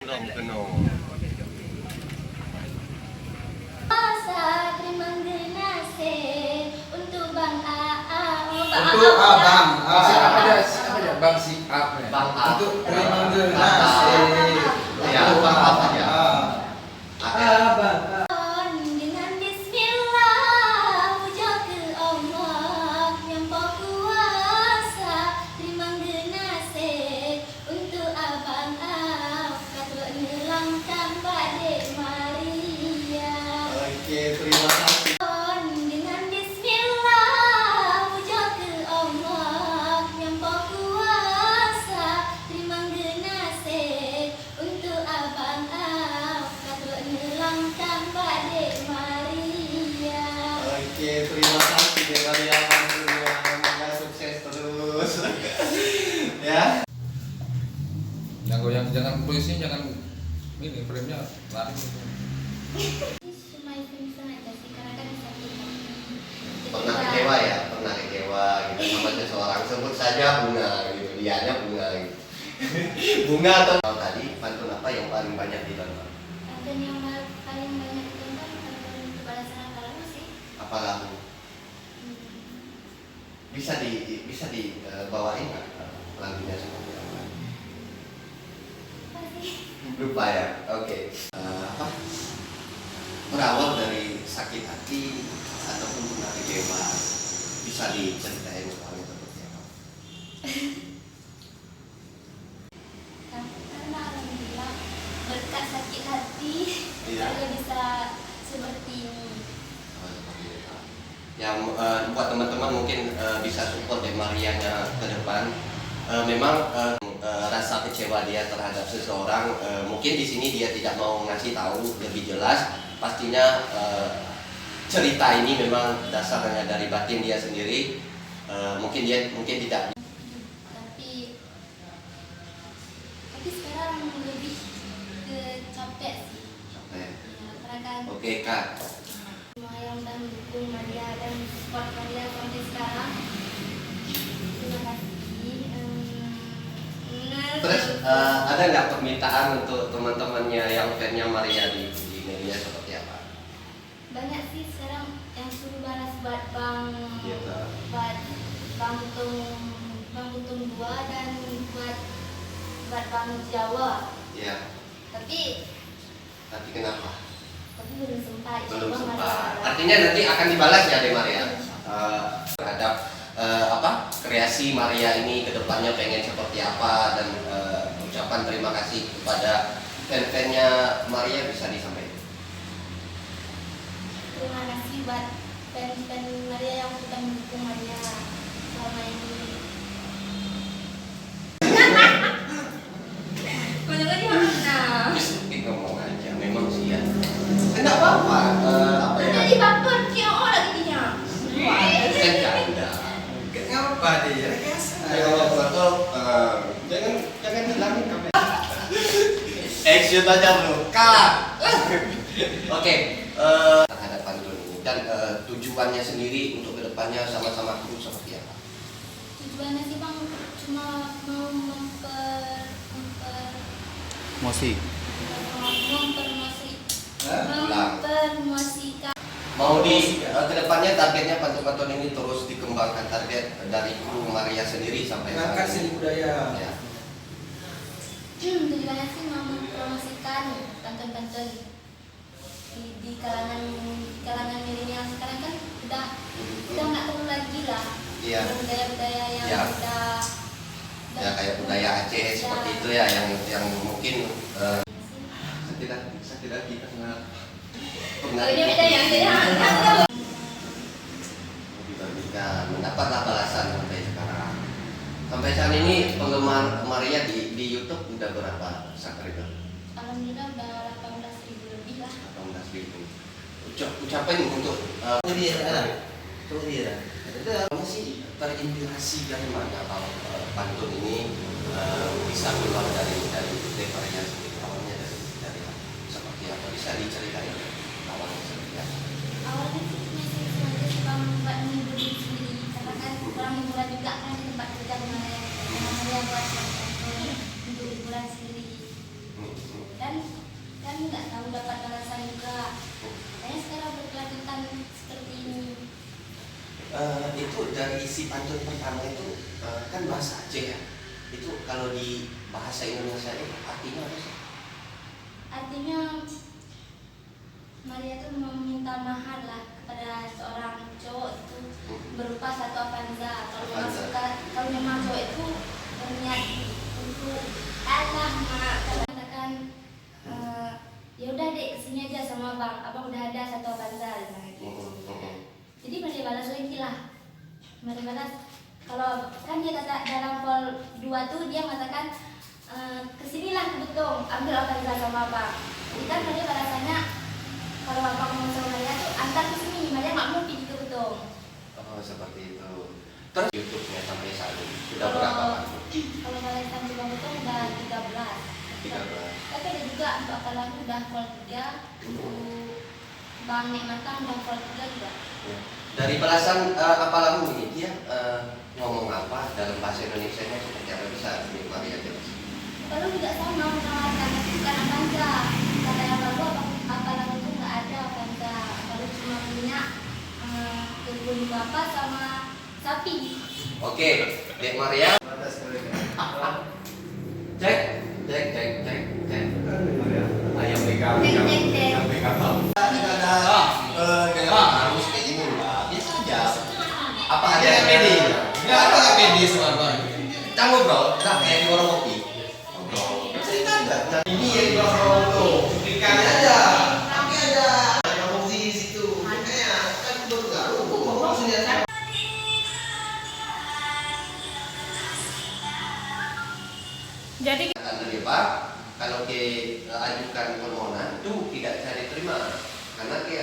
belum penuh. Untuk Bang AA. Untuk abang, apa dia? Bang si A. Bang A. Untuk terima kasih. Ya, Bang A saja. Abang. Dengan bismillah puja ke Allah yang Maha Kuasa. Terima kasih untuk abang kata nelangkan Adik Maria. Oke, terima kasih. Dengan bismillah puja ke Allah yang Maha Kuasa. Terima kasih untuk abang kata nelangkan Adik Maria. Oke, terima kasih Dek Maria. Semoga sukses terus. Ya. Yang goyang jangan polisi jangan ini frame-nya lari gitu. Cuma iseng-iseng aja sih karena kan sakit. Pernah kecewa ya, pernah kecewa gitu sama seseorang, sebut saja Bunga gitu, dianya Bunga gitu. Bunga atau tadi pantun apa yang paling banyak ditonton? Dan yang paling banyak ditonton balasan apa lalu sih? Apa lagu? Bisa dibawain nggak lagunya seperti apa? Apa sih? Lupa ya. Oke. Apa? Berawal dari sakit hati ataupun pernah kecewa, bisa diceritain soalnya seperti apa? Karena alhamdulillah berkat sakit hati Iya. saya bisa seperti ini. Oh, seperti itu. Yang buat teman-teman mungkin bisa support Dek Marianya ke depan. Memang rasa kecewa dia terhadap seseorang, mungkin di sini dia tidak mau ngasih tahu lebih jelas. Pastinya cerita ini memang dasarnya dari batin dia sendiri. Mungkin tidak. Tapi sekarang lebih ke capek sih. Sampai. Ya, karena kan Oke Kak. semua yang udah mendukung Maria dan support Maria sampai sekarang. Terima kasih. Terus ada nggak permintaan untuk teman-temannya yang fansnya Maria di media seperti apa? Banyak sih sekarang yang suruh balas buat Gitu. Bang Untung 2 dan buat Bang Jawa. Iya. Tapi Kenapa? belum sempat. Belum Coba sempat. Maria. Artinya nanti akan dibalas ya Dek Maria terhadap kreasi Maria ini kedepannya pengen seperti apa, dan ucapan terima kasih kepada fan-fannya Maria bisa disampaikan. Terima kasih buat fan-fan Maria yang sudah mendukung Maria selama ini. Banyak lagi mana? Ngomong aja, memang sih ya. Enggak apa-apa. Apa ya? Jadi baper kio lagi dia. Kan canda. Enggak apa dia. Kalau betul, jangan hilangin kamera. Action aja bro, cut. Oke, terhadap pantun ini dan tujuannya sendiri untuk kedepannya sama-sama kru seperti apa? Tujuannya sih Bang cuma mau mempromosikan. Mau di kedepannya targetnya pantun-pantun ini terus dikembangkan, target dari kru Maria sendiri sampai Ngangkat saat seni ini. budaya. Ya. Tujuannya sih mau mempromosikan pantun-pantun di kalangan milenial sekarang kan udah nggak perlu lagi lah. Iya. Budaya-budaya yang Ya. udah Ya kayak budaya Aceh seperti itu ya, yang mungkin sakit hati karena pernah Ini beda ya, dibagikan, mendapatlah balasan sampai sekarang. Sampai saat ini penggemar Maria di YouTube udah berapa subscriber? Alhamdulillah udah 18.000 lebih lah. 18.000. Ucapan untuk kamu sih terinspirasi dari mana kalau pantun ini bisa keluar dari Dek Maria sendiri? Awalnya dari seperti apa? Bisa diceritain awalnya seperti apa? Awalnya sih cuma sengaja suka membuat menghibur diri sendiri karena kan kurang hiburan juga kan di tempat kerja kemarin. Yang buat untuk hiburan sendiri. Dan kan nggak tahu dapat balasan juga. Makanya sekarang berkelanjutan seperti ini. Itu dari isi pantun pertama itu kan bahasa Aceh ya. Itu kalau di bahasa Indonesia itu artinya apa sih? Artinya Maria tuh meminta mahar lah kepada seorang cowok itu berupa satu Avanza. Kalau memang cowok itu berniat untuk Allah katakan ya udah dek kesini aja sama abang udah ada satu Avanza gitu. Jadi Maria balas lagi lah. Maria balas kalau kan dia kata dalam pol 2 tuh dia mengatakan kesinilah ke Betong ambil Avanza sama abang. Jadi kan Maria balasannya kalau abang mau sama Maria tuh antar ke sini, Maria nggak mau pergi ke Betong. Oh seperti itu. Terus YouTube-nya sampai saat ini sudah Kalau- berapa Pak? Kalau balasan di Betong udah 13. 13. Tapi ada juga untuk Akalangu udah pol 3, untuk Bang Nikmatan udah pol 3 juga. Ya. Dari balasan apalah ini dia ngomong apa dalam bahasa Indonesia-nya seperti apa bisa Maria jelas? Kalau juga sama menawarkan tapi bukan Avanza. Kata yang baru Akalangu itu nggak ada Avanza. Kalau cuma punya kebun kelapa sama sapi. Oke, Dek Maria. Cek. Ayam BK. Cek. Harus kayak gini Mbak. Biasa aja. Apa ada Nggak pede. Nggak pede sama abang. Kita ngobrol, kita kayak di warung kopi. Ngobrol. Cerita enggak? Nah, ini yang dibawa tuh. Ikan aja. Tapi ada ngomong di situ. Makanya kan baru tahu. Maksudnya kan Jadi akan terlibat kalau ke ajukan permohonan itu tidak bisa diterima karena ke